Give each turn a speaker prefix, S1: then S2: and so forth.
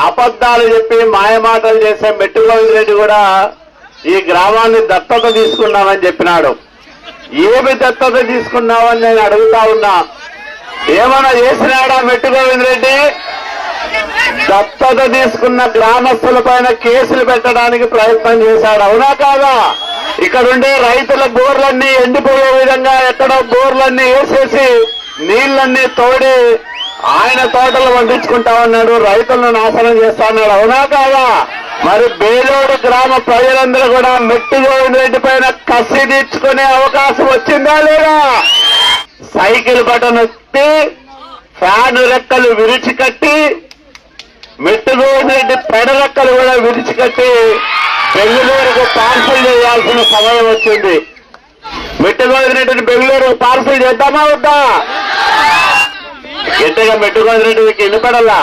S1: అబద్ధాలు చెప్పి మాయమాటలు చేసే మెట్టు గోవిందరెడ్డి కూడా ఈ గ్రామాన్ని దత్తత తీసుకున్నామని చెప్పినాడు. ఏమి దత్తత తీసుకున్నామని నేను అడుగుతా ఉన్నా. ఏమన్నా చేసినాడా మెట్టు గోవిందరెడ్డి? దత్తత తీసుకున్న గ్రామస్తుల పైన కేసులు పెట్టడానికి ప్రయత్నం చేశాడు. అవునా కాదా? ఇక్కడుండే రైతుల బోర్లన్నీ ఎండిపోయే విధంగా ఎక్కడో బోర్లన్నీ వేసేసి నీళ్లన్నీ తోడి ఆయన తోటలు పండించుకుంటా ఉన్నాడు, రైతులను నాశనం చేస్తా ఉన్నాడు. అవునా కాదా? మరి బేలోడు గ్రామ ప్రజలందరూ కూడా మెట్టు గోవిందరెడ్డి పైన కసి తీర్చుకునే అవకాశం వచ్చిందా లేదా? సైకిల్ బటన్ ఎత్తి ఫ్యాన్ రెక్కలు విరిచికట్టి మెట్టు గోవిందరెడ్డి పెడరెక్కలు కూడా విరిచికట్టి బెంగళూరుకు పార్సల్ చేయాల్సిన సమయం వచ్చింది. మెట్టు గోవిందరెడ్డిని బెంగళూరుకు పార్సల్ చేద్దామా వద్దా? గట్టిగా మెట్టు గోవిందరెడ్డికి వినపడాలా?